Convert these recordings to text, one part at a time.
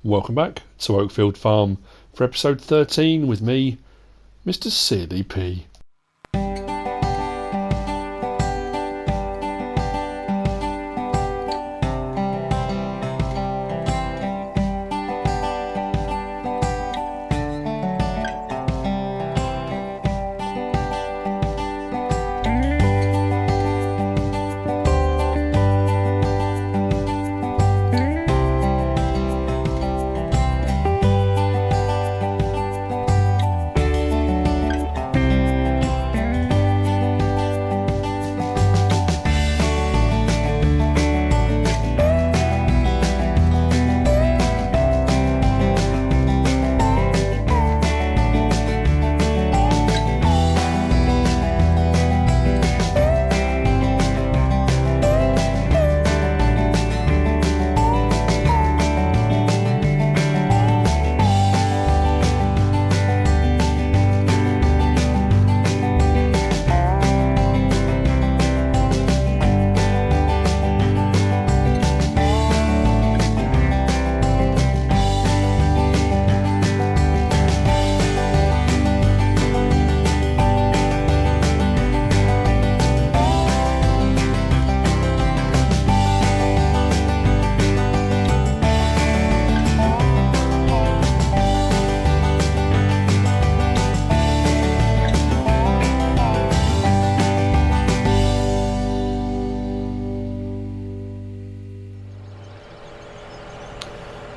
Welcome back to Oakfield Farm for episode 13 with me, MrSealyp.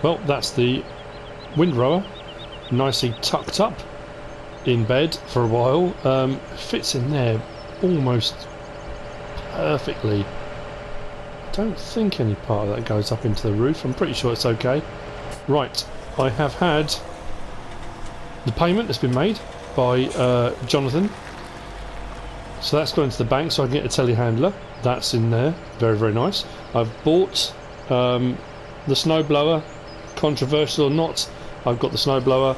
Well, that's the windrower, nicely tucked up in bed for a while. Fits in there almost perfectly. I don't think any part of that goes up into the roof. I'm pretty sure it's okay. Right, I have had the payment that's been made by Jonathan. So that's gone into the bank so I can get a telehandler. That's in there. Very, very nice. I've bought the snowblower. Controversial or not, I've got the snowblower.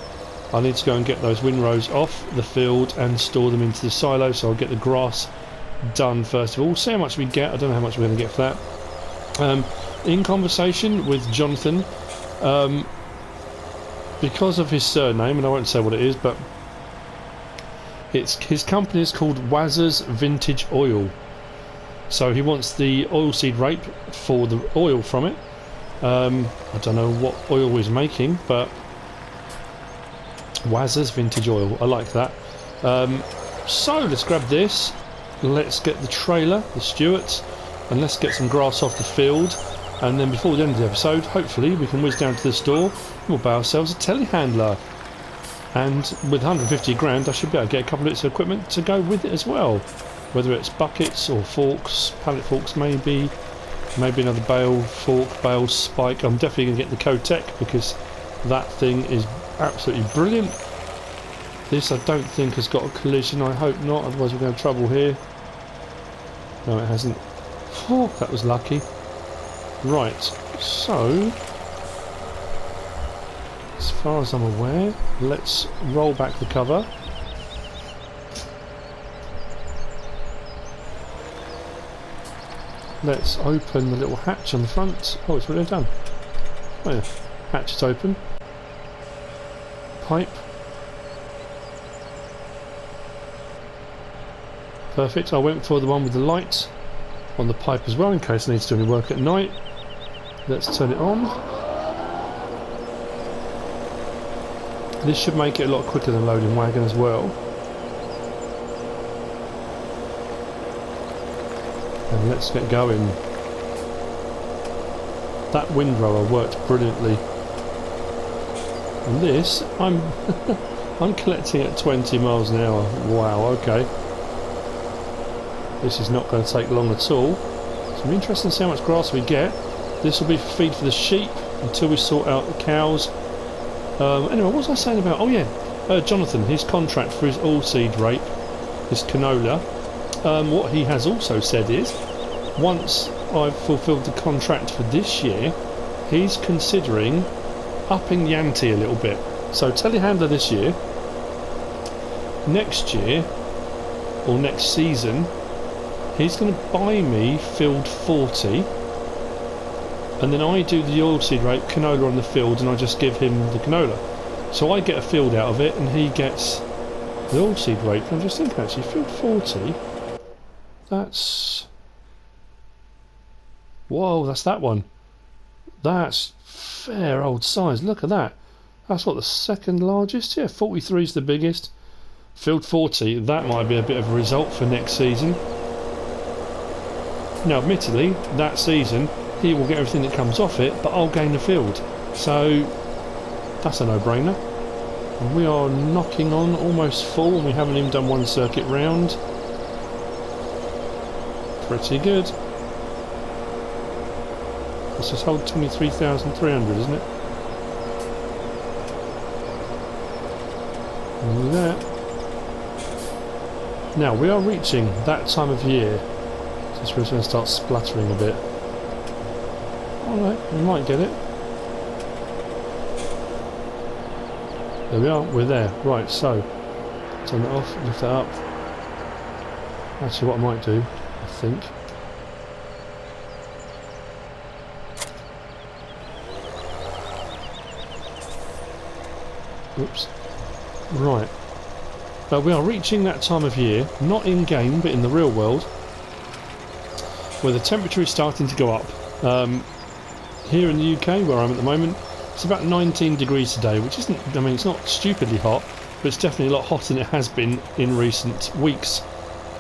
I need to go and get those windrows off the field and store them into the silo, so I'll get the grass done first of all. See how much we get. I don't know how much we're going to get for that. In conversation with Jonathan, because of his surname, and I won't say what it is, but his company is called Wazzers Vintage Oil. So he wants the oilseed rape for the oil from it. I don't know what oil he's making, but Wazzers Vintage Oil, I like that. So let's grab this, let's get the trailer, the Stewarts, and let's get some grass off the field, and then before the end of the episode hopefully we can whiz down to the store and we'll buy ourselves a telehandler, and with 150 grand I should be able to get a couple of bits of equipment to go with it as well, whether it's buckets or forks, pallet forks maybe another bale fork, bale spike. I'm definitely going to get the Cotech because that thing is absolutely brilliant. This I don't think has got a collision, I hope not, otherwise we're going to have trouble here. No, it hasn't. Oh, that was lucky. Right, so as far as I'm aware, let's roll back the cover. Let's open the little hatch on the front. Oh, it's already done. Oh yeah, hatch is open. Pipe. Perfect. I went for the one with the light on the pipe as well in case I need to do any work at night. Let's turn it on. This should make it a lot quicker than loading wagon as well. And let's get going. That windrower worked brilliantly. And this, I'm I'm collecting at 20 miles an hour. Wow, okay. This is not going to take long at all. So I'm interested to see how much grass we get. This will be for feed for the sheep until we sort out the cows. Anyway, what was I saying about? Oh yeah, Jonathan, his contract for his oilseed rape, his canola. What he has also said is, once I've fulfilled the contract for this year, he's considering upping the ante a little bit. So telehandler this year, next year or next season he's going to buy me field 40 and then I do the oilseed rape canola on the field, and I just give him the canola. So I get a field out of it, and he gets the oilseed rape. I'm just thinking, actually, field 40. That's... Whoa, that's that one. That's fair old size. Look at that. That's what, the second largest? Yeah, 43 is the biggest. Field 40, that might be a bit of a result for next season. Now, admittedly, that season, he will get everything that comes off it, but I'll gain the field. So, that's a no-brainer. And we are knocking on almost full, and we haven't even done one circuit round. Pretty good. Let's just hold 23,300, isn't it? Look at that. Now, we are reaching that time of year. So we're going to start splattering a bit. Alright, we might get it. There we are, we're there. Right, so turn that off, lift that up. Actually, what I might do, I think, oops. Right. But we are reaching that time of year, not in game, but in the real world, where the temperature is starting to go up. Here in the UK, where I'm at the moment, it's about 19 degrees today, which isn't, I mean, it's not stupidly hot, but it's definitely a lot hotter than it has been in recent weeks.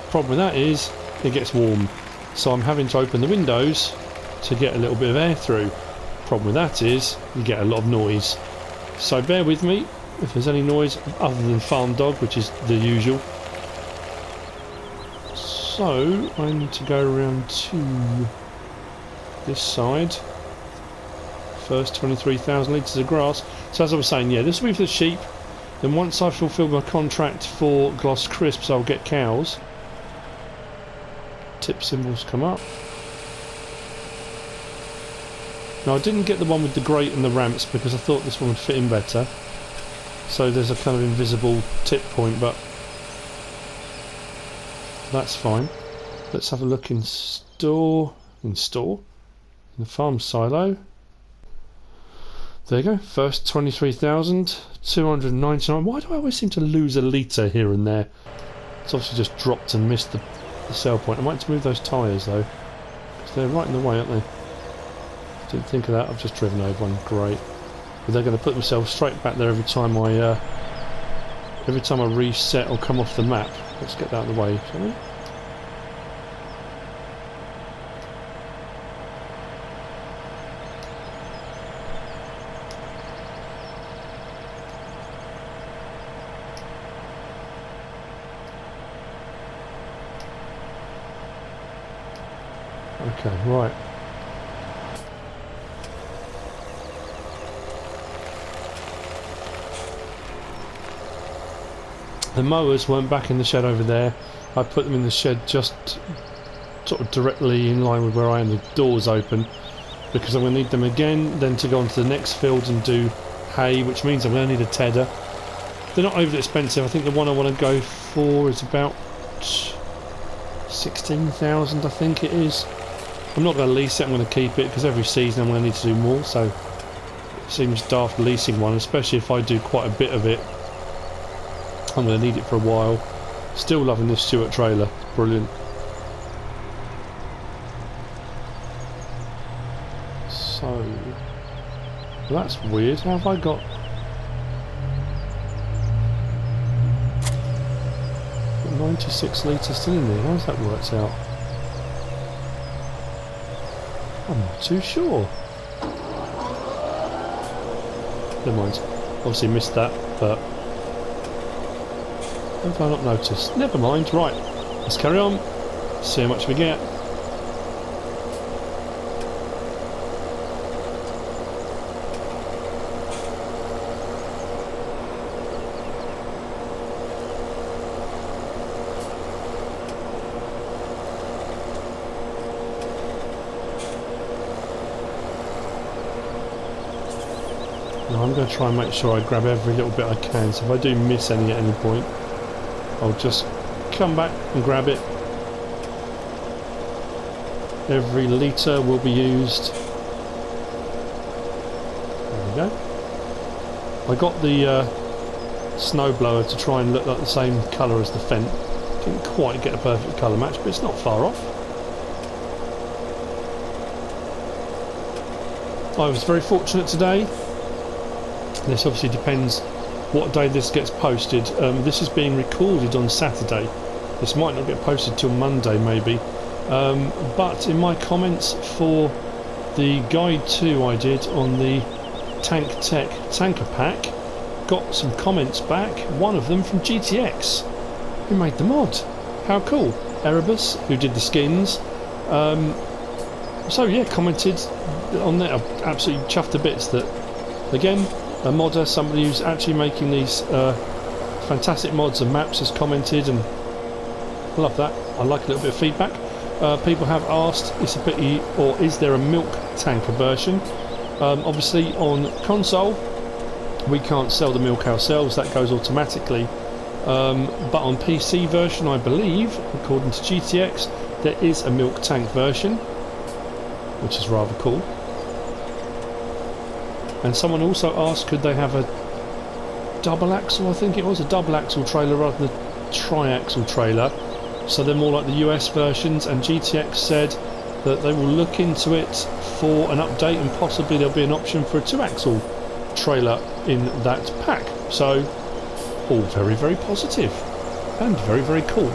Problem with that is, it gets warm. So I'm having to open the windows to get a little bit of air through. Problem with that is, you get a lot of noise. So bear with me if there's any noise other than farm dog, which is the usual. So I need to go around to this side. First 23,000 litres of grass. So as I was saying, yeah, this will be for the sheep. Then once I've fulfilled my contract for Gloss Crisps, I'll get cows. Tip symbols come up. Now I didn't get the one with the grate and the ramps because I thought this one would fit in better. So there's a kind of invisible tip point, but that's fine. Let's have a look in store. In the farm silo. There you go. First 23,299. Why do I always seem to lose a litre here and there? It's obviously just dropped and missed the sell point. I might have to move those tyres though, because they're right in the way, aren't they? Didn't think of that. I've just driven over one. Great. But they're going to put themselves straight back there every time I reset or come off the map. Let's get that out of the way, shall we? Okay, right. The mowers weren't back in the shed over there. I put them in the shed just sort of directly in line with where I am. The door's open because I'm going to need them again then to go on to the next field and do hay, which means I'm going to need a tedder. They're not overly expensive. I think the one I want to go for is about 16,000, I think it is. I'm not going to lease it, I'm going to keep it because every season I'm going to need to do more, so it seems daft leasing one, especially if I do quite a bit of it. I'm going to need it for a while. Still loving this Stewart trailer, it's brilliant. So, well, that's weird. How have I got... Got 96 litres still in there. How's that worked out? I'm not too sure. Never mind. Obviously missed that, but how have I not noticed? Never mind. Right, let's carry on. See how much we get. Now I'm going to try and make sure I grab every little bit I can, so if I do miss any at any point, I'll just come back and grab it. Every litre will be used. go. I got the snowblower to try and look like the same colour as the Fendt. Didn't quite get a perfect colour match, but it's not far off. I was very fortunate today. This obviously depends what day this gets posted. This is being recorded on Saturday. This might not get posted till Monday maybe. But in my comments for the guide 2 I did on the Tech tanker pack, got some comments back, one of them from GTX, who made the mod. How cool. Erebus, who did the skins. So yeah, commented on that. I'm absolutely chuffed to bits that, again, a modder, somebody who's actually making these fantastic mods and maps, has commented, and I love that. I like a little bit of feedback. People have asked, it's a pity, or is there a milk tanker version? Obviously on console we can't sell the milk ourselves, that goes automatically, but on PC version, I believe, according to GTX, there is a milk tank version, which is rather cool. And someone also asked, could they have a double axle, I think it was, a double axle trailer rather than a tri-axle trailer, so they're more like the US versions, and GTX said that they will look into it for an update, and possibly there'll be an option for a 2-axle trailer in that pack. So all very, very positive and very, very cool.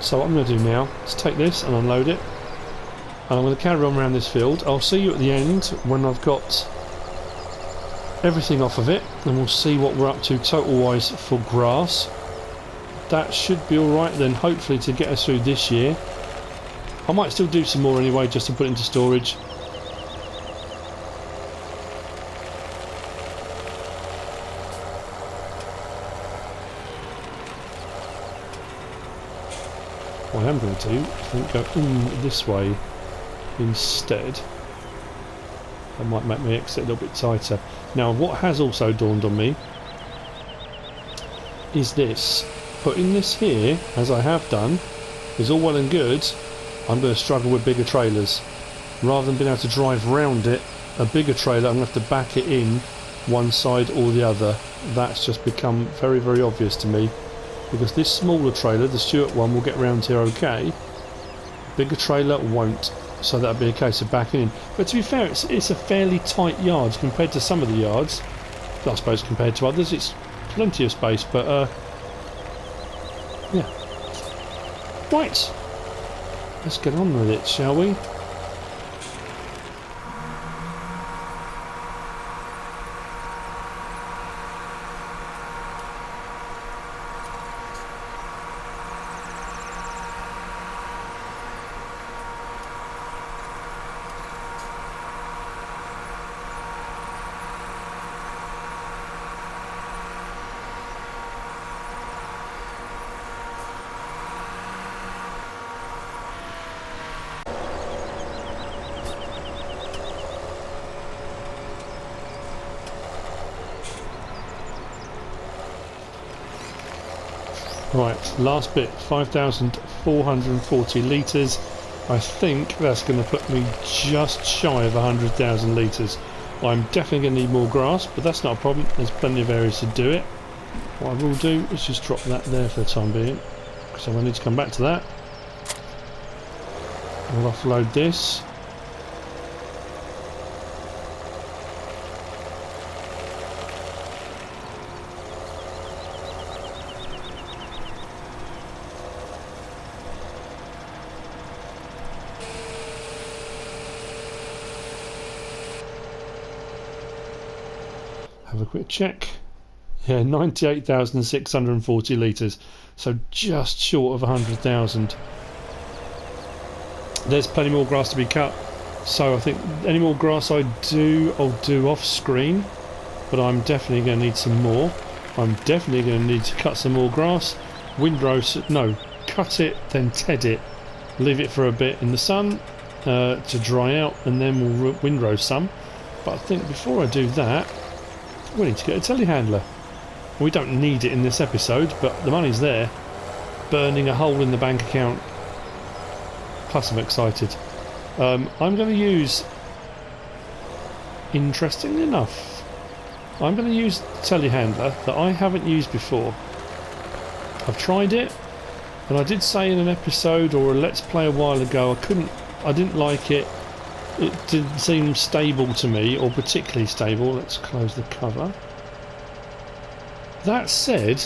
So what I'm going to do now is take this and unload it, and I'm going to carry on around this field. I'll see you at the end when I've got everything off of it, and we'll see what we're up to total wise for grass. That should be alright then, hopefully, to get us through this year. I might still do some more anyway, just to put into storage. What I am going to do, I think, go this way instead. That might make my exit a little bit tighter. Now, what has also dawned on me is this. Putting this here, as I have done, is all well and good. I'm going to struggle with bigger trailers. Rather than being able to drive round it, a bigger trailer, I'm going to have to back it in one side or the other. That's just become very, very obvious to me. Because this smaller trailer, the Stuart one, will get round here okay. Bigger trailer won't, so that'll be a case of backing in. But to be fair, it's a fairly tight yard compared to some of the yards. I suppose compared to others, it's plenty of space. But yeah. Right, let's get on with it, shall we? Right, last bit, 5,440 litres. I think that's going to put me just shy of 100,000 litres. I'm definitely going to need more grass, but that's not a problem. There's plenty of areas to do it. What I will do is just drop that there for the time being, because I need to come back to that. I'll offload this. Have a quick check. Yeah, 98,640 litres, so just short of 100,000. There's plenty more grass to be cut, so I think any more grass I do, I'll do off screen. but I'm definitely going to need some more. I'm definitely going to need to cut some more grass. Windrow, no, cut it, then ted it. Leave it for a bit in the sun to dry out, and then we'll windrow some. But I think before I do that, we need to get a telehandler. We don't need it in this episode, but the money's there. Burning a hole in the bank account. Plus I'm excited. I'm going to use, interestingly enough, I'm going to use the telehandler that I haven't used before. I've tried it, and I did say in an episode or a Let's Play a while ago I didn't like it. It didn't seem stable to me, or particularly stable. Let's close the cover. That said,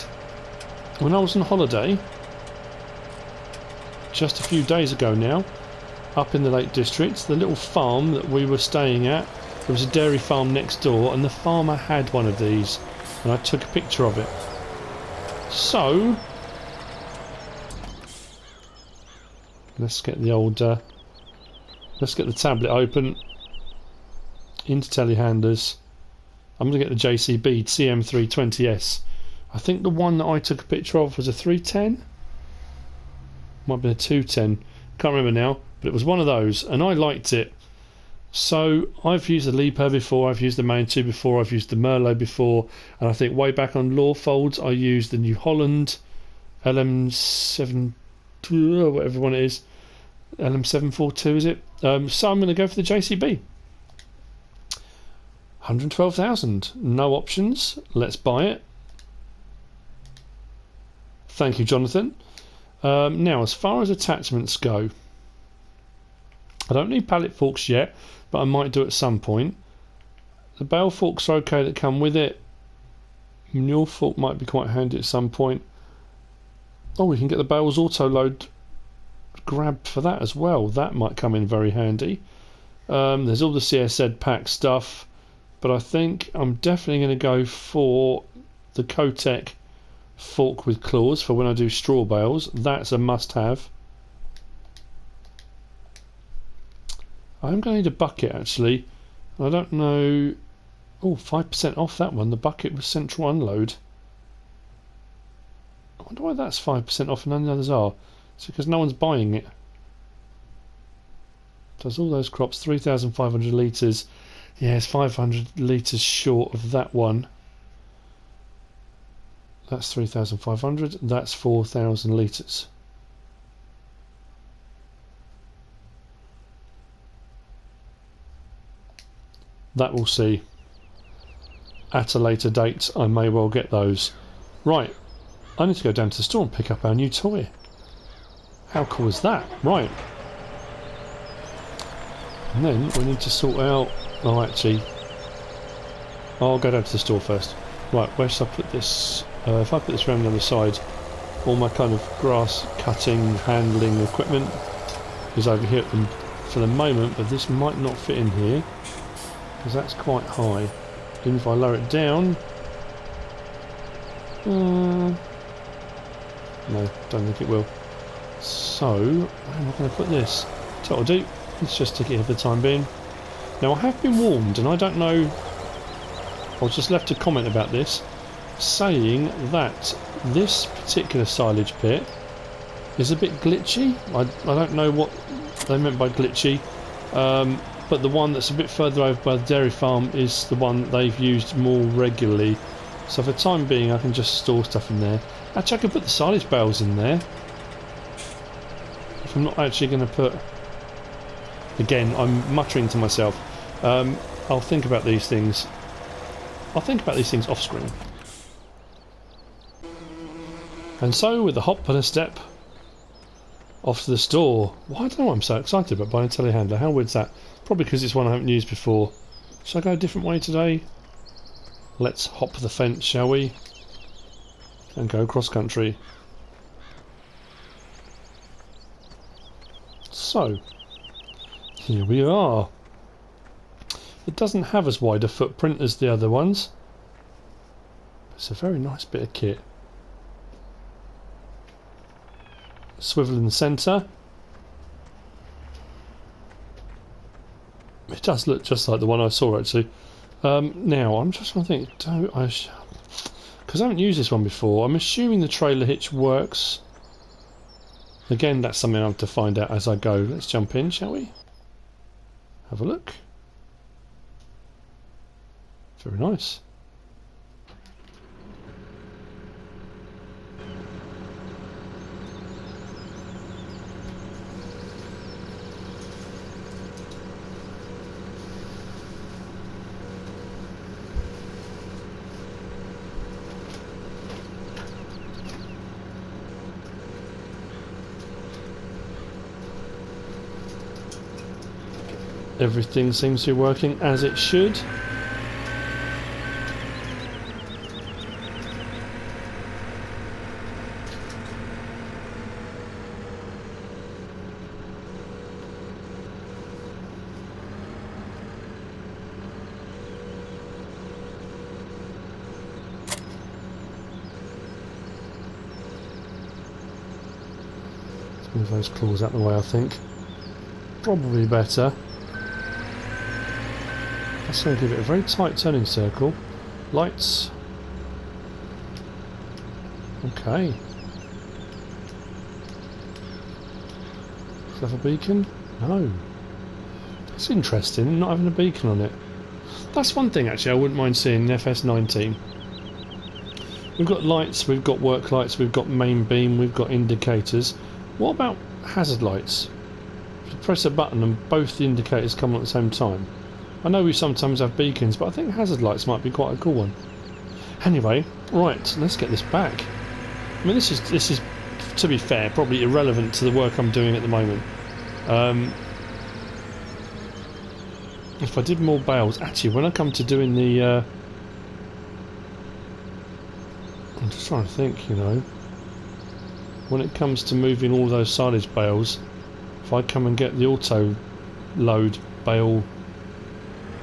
when I was on holiday, just a few days ago now, up in the Lake District, the little farm that we were staying at, there was a dairy farm next door, and the farmer had one of these, and I took a picture of it. So, let's get the old, let's get the tablet open, into telehandlers. I'm going to get the JCB TM320s. I think the one that I took a picture of was a 310? Might have been a 210. Can't remember now, but it was one of those, and I liked it. So I've used the Liebherr before, I've used the Main 2 before, I've used the Merlot before, and I think way back on Lawfolds I used the New Holland LM7, whatever one it is, LM742 is it? So I'm going to go for the JCB. 112,000, no options, let's buy it. Thank you, Jonathan. Now, as far as attachments go, I don't need pallet forks yet, but I might do at some point. The bale forks are okay that come with it. Mule fork might be quite handy at some point. Oh, we can get the bales auto load grabbed for that as well. That might come in very handy. There's all the CSZ pack stuff, but I think I'm definitely going to go for the Cotech fork with claws for when I do straw bales. That's a must-have. I'm going to need a bucket actually. I don't know. Oh, 5% off that one. The bucket was central unload. I wonder why that's 5% off and none of the others are. It's because no one's buying it. Does all those crops 3,500 litres. Yeah, it's 500 litres short of that one. That's 3,500. That's 4,000 litres. That we'll see. At a later date, I may well get those. Right, I need to go down to the store and pick up our new toy. How cool is that? Right. And then we need to sort out... Oh, actually, I'll go down to the store first. Right, where should I put this? If I put this around the other side, all my kind of grass cutting, handling equipment is over here for the moment, but this might not fit in here because that's quite high. Even if I lower it down, no, don't think it will. So, where am I going to put this? So what I'll do, let's just stick it here for the time being. Now I have been warned, and I don't know, I was just left a comment about this, saying that this particular silage pit is a bit glitchy. I don't know what they meant by glitchy, but the one that's a bit further over by the dairy farm is the one that they've used more regularly. So for the time being I can just store stuff in there. Actually I could put the silage bales in there. If I'm not actually going to put... Again, I'm muttering to myself. I'll think about these things. I'll think about these things off screen. And so, with a hop and a step, off to the store. Why don't know why I'm so excited about buying a telehandler. How weird's that? Probably because it's one I haven't used before. Shall I go a different way today? Let's hop the fence, shall we? And go cross country. So, here we are. It doesn't have as wide a footprint as the other ones. It's a very nice bit of kit. Swivel in the centre. It does look just like the one I saw actually. Now, I'm just trying to think, because I haven't used this one before, I'm assuming the trailer hitch works. Again, that's something I have to find out as I go. Let's jump in, shall we? Have a look. Very nice. Everything seems to be working as it should. Let's move those claws out of the way, I think. Probably better. That's going to give it a very tight turning circle. Lights. Okay. Does it have a beacon? No. That's interesting, not having a beacon on it. That's one thing actually I wouldn't mind seeing in FS19. We've got lights, we've got work lights, we've got main beam, we've got indicators. What about hazard lights? If you press a button and both the indicators come on at the same time. I know we sometimes have beacons, but I think hazard lights might be quite a cool one. Anyway, right, let's get this back. I mean, this is, to be fair, probably irrelevant to the work I'm doing at the moment. If I did more bales, actually, when I come to doing the, I'm just trying to think, you know, when it comes to moving all those silage bales, if I come and get the auto load bale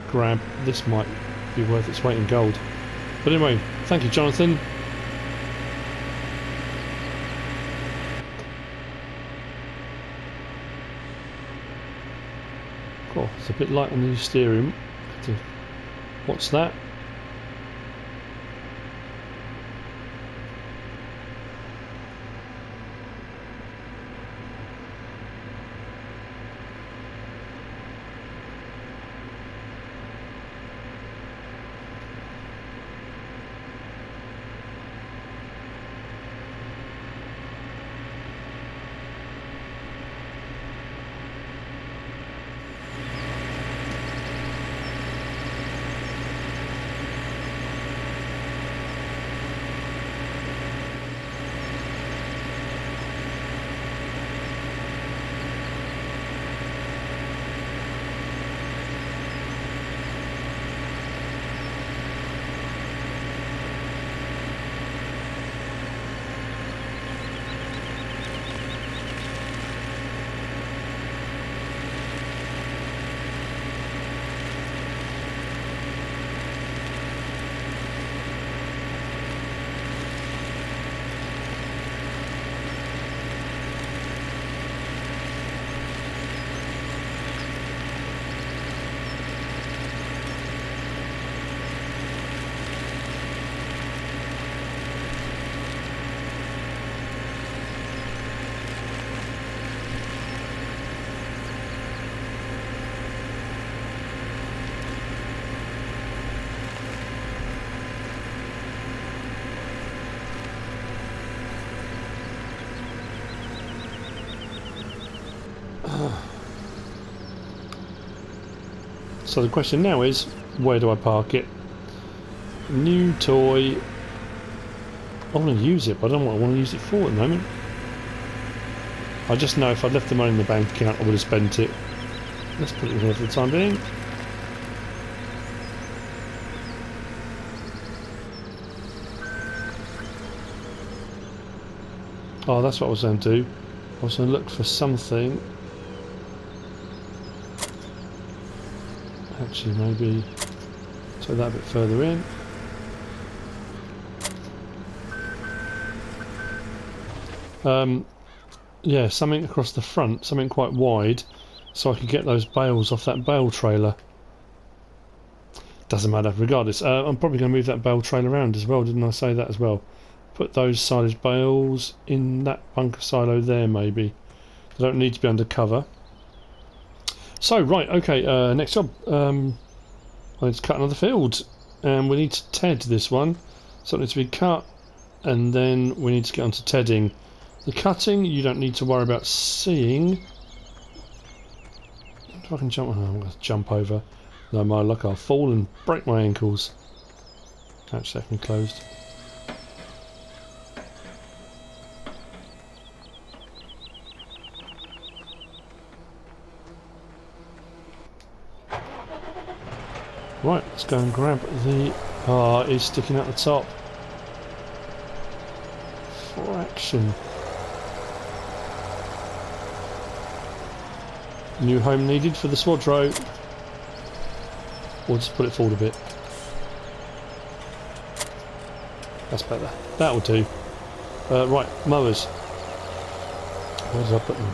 grab, this might be worth its weight in gold. But anyway, thank you, Jonathan. Cool, it's a bit light on the steering. What's that? So the question now is, where do I park it? New toy. I want to use it, but I don't know what I want to use it for at the moment. I just know if I'd left the money in the bank account, I would have spent it. Let's put it in here for the time being. Oh, that's what I was going to do. I was going to look for something. Actually, maybe take that a bit further in. Yeah, something across the front, something quite wide, so I could get those bales off that bale trailer. Doesn't matter, regardless. I'm probably going to move that bale trail around as well, didn't I say that as well? Put those silage bales in that bunker silo there, maybe. They don't need to be under cover. So, right, okay, next job. Let's cut another field. And we need to ted this one. Something to be cut. And then we need to get onto tedding. The cutting, you don't need to worry about seeing. If I can jump, oh, I'm going to jump over. No, my luck, I'll fall and break my ankles. Hatch second closed. Right, let's go and grab the... Ah, it's sticking out the top. Fraction. New home needed for the Swodro. Or just put it forward a bit. That's better. That'll do. Right, mowers. Where did I put them?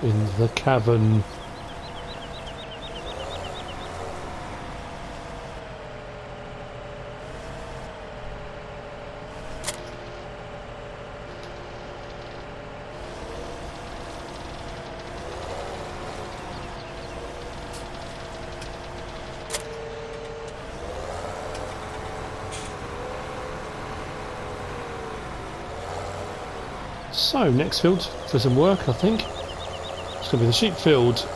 In the cavern. So, next field for some work, I think. It's going to be the sheep field.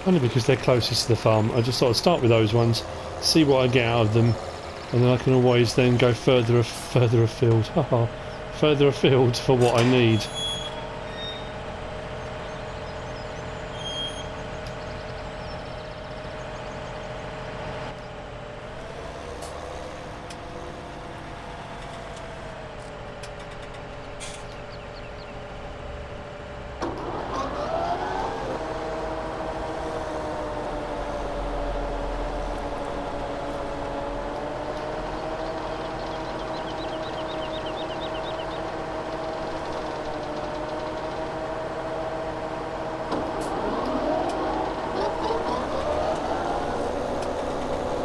Only because they're closest to the farm. I just thought I'd start with those ones, see what I get out of them, and then I can always then go further afield. Haha, further afield for what I need.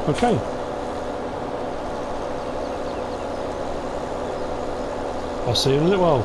Okay. I'll see you in a little while.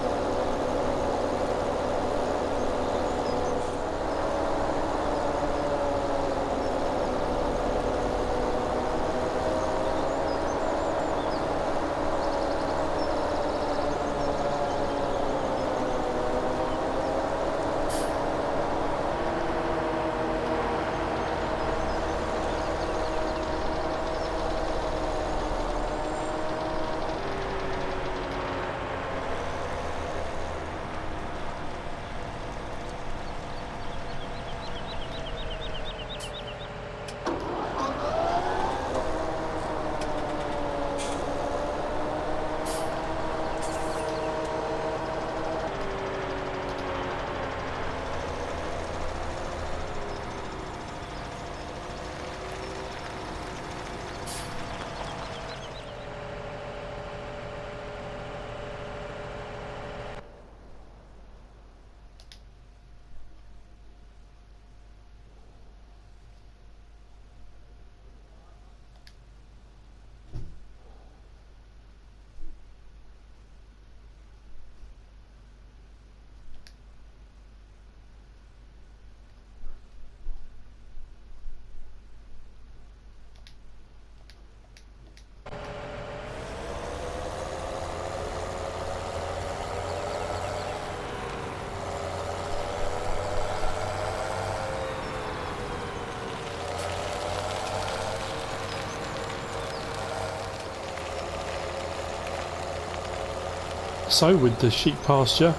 So with the sheep pasture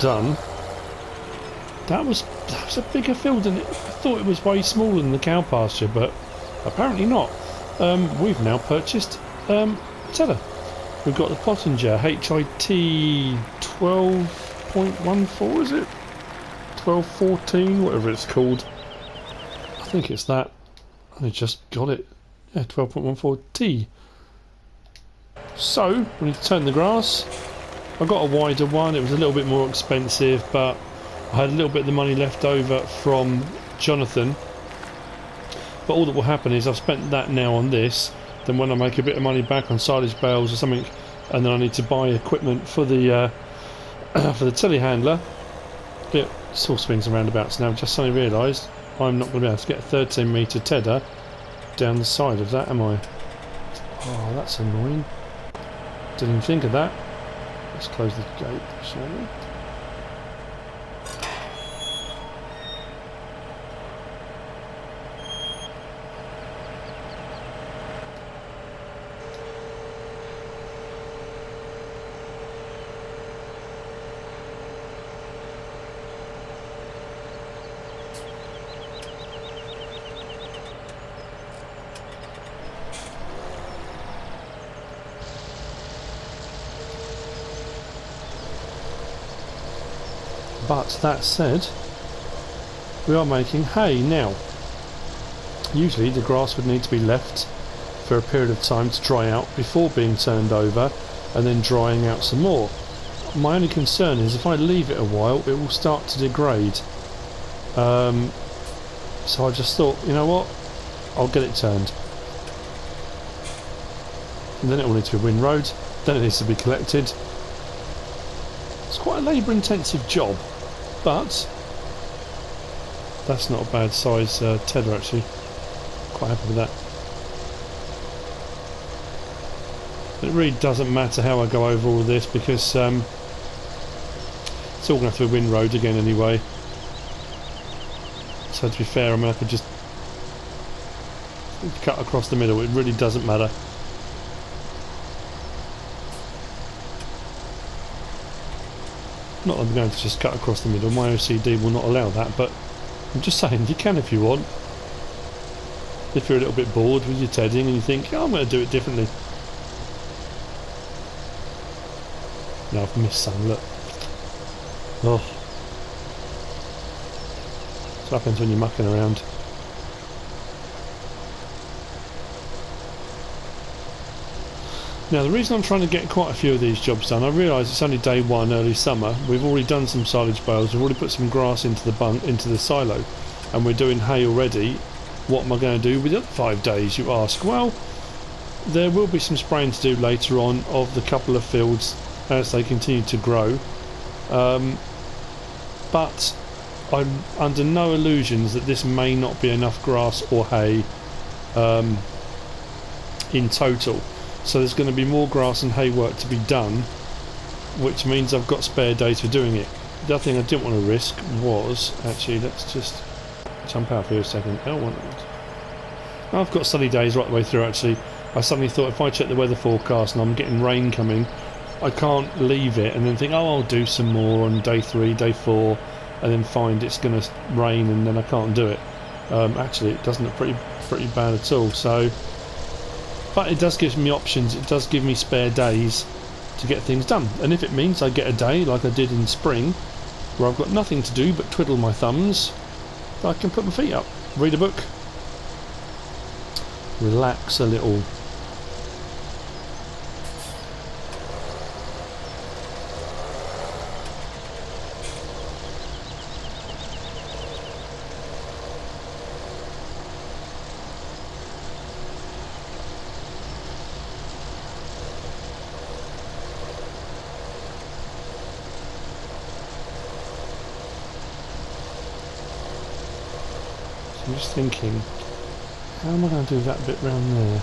done, that was a bigger field than it. I thought it was way smaller than the cow pasture, but apparently not. We've now purchased tiller. We've got the Pottinger HIT 12.14, is it? 1214, whatever it's called. I think it's that. I just got it. Yeah, 12.14T. So we need to turn the grass. I got a wider one. It was a little bit more expensive, but I had a little bit of the money left over from Jonathan. But all that will happen is I've spent that now on this. Then when I make a bit of money back on silage bales or something, and then I need to buy equipment for the for the telehandler. It all swings and roundabouts now. Just suddenly realised I'm not going to be able to get a 13 metre tedder down the side of that, am I? Oh, that's annoying. Didn't even think of that. Let's close the gate, shall we? But that said, we are making hay now. Usually the grass would need to be left for a period of time to dry out before being turned over and then drying out some more. My only concern is if I leave it a while it will start to degrade. So I just thought, you know what, I'll get it turned. And then it will need to be windrowed, then it needs to be collected. It's quite a labour intensive job. But that's not a bad size tedder actually. Quite happy with that. It really doesn't matter how I go over all of this because it's all going to have to be windrowed again anyway. So to be fair, I mean I could just cut across the middle. It really doesn't matter. Not that I'm going to just cut across the middle, my OCD will not allow that, but I'm just saying you can if you want. If you're a little bit bored with your tedding and you think, oh, I'm going to do it differently. Now I've missed some, look. Oh. What happens when you're mucking around? Now the reason I'm trying to get quite a few of these jobs done, I realise it's only day one, early summer. We've already done some silage bales, we've already put some grass into the silo, and we're doing hay already. What am I going to do with the other 5 days, you ask? Well, there will be some spraying to do later on of the couple of fields as they continue to grow. But I'm under no illusions that this may not be enough grass or hay in total. So there's going to be more grass and hay work to be done, which means I've got spare days for doing it. The other thing I didn't want to risk was, actually, let's just jump out for a second. I don't want it. I've got sunny days right the way through actually. I suddenly thought if I check the weather forecast and I'm getting rain coming, I can't leave it and then think, oh, I'll do some more on day 3, day 4, and then find it's going to rain and then I can't do it. Actually, it doesn't look pretty bad at all. So. But it does give me options, it does give me spare days to get things done. And if it means I get a day like I did in spring, where I've got nothing to do but twiddle my thumbs, I can put my feet up, read a book, relax a little. I'm just thinking, how am I going to do that bit round there?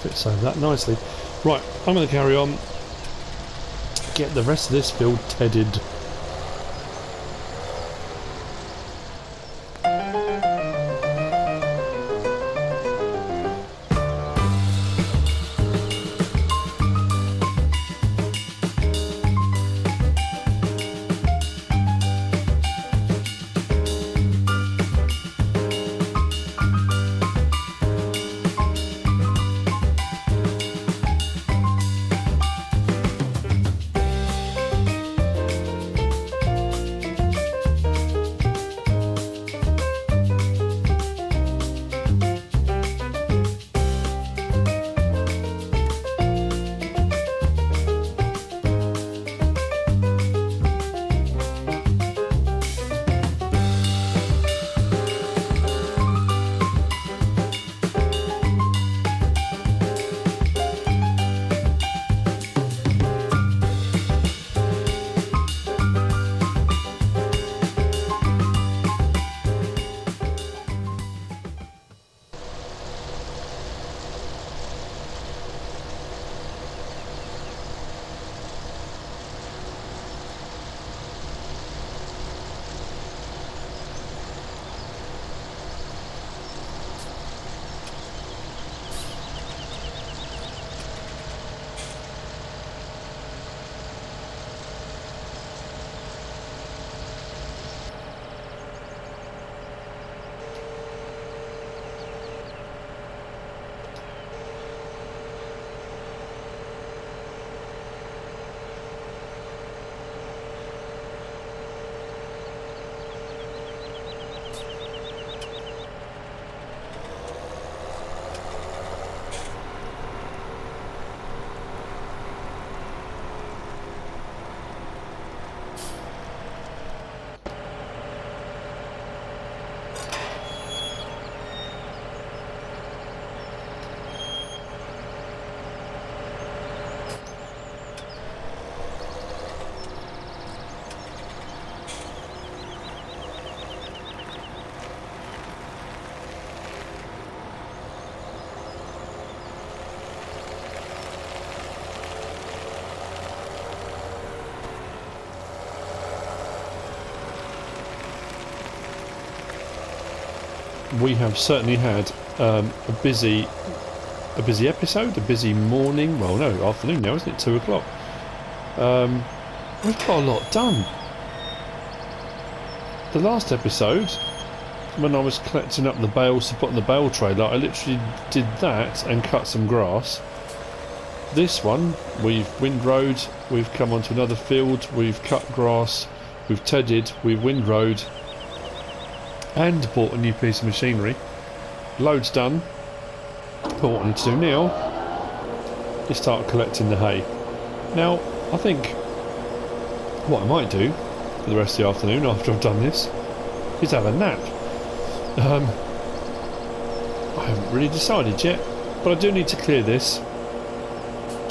fits over that nicely. Right, I'm going to carry on, get the rest of this field tedded. We have certainly had a busy episode, a busy morning. Well, no, afternoon now, isn't it? 2 o'clock. We've got a lot done. The last episode, when I was collecting up the bales to put on the bale trailer, I literally did that and cut some grass. This one, we've windrowed, we've come onto another field, we've cut grass, we've tedded, we've windrowed, and bought a new piece of machinery. Loads done. But what I need to do now is start collecting the hay. Now, I think what I might do for the rest of the afternoon after I've done this is have a nap. I haven't really decided yet, but I do need to clear this.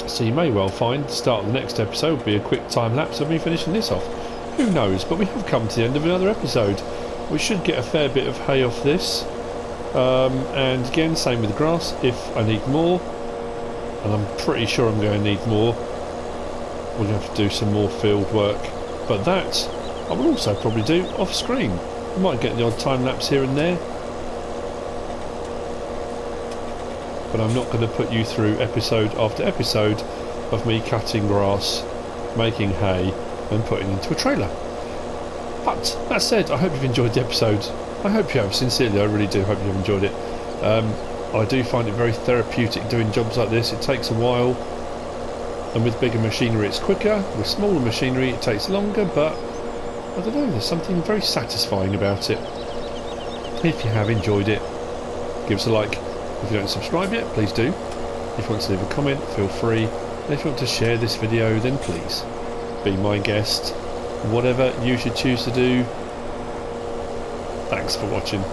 So you may well find the start of the next episode will be a quick time lapse of me finishing this off. Who knows, but we have come to the end of another episode. We should get a fair bit of hay off this, and again, same with the grass. If I need more, and I'm pretty sure I'm going to need more, we're going to have to do some more field work. But that I will also probably do off screen. I might get the odd time lapse here and there, but I'm not going to put you through episode after episode of me cutting grass, making hay, and putting into a trailer. But that said, I hope you've enjoyed the episode. I hope you have, sincerely, I really do hope you have enjoyed it. I do find it very therapeutic doing jobs like this. It takes a while, and with bigger machinery it's quicker. With smaller machinery it takes longer, but I don't know, there's something very satisfying about it. If you have enjoyed it, give us a like. If you don't subscribe yet, please do. If you want to leave a comment, feel free. And if you want to share this video, then please be my guest. Whatever you should choose to do. Thanks for watching.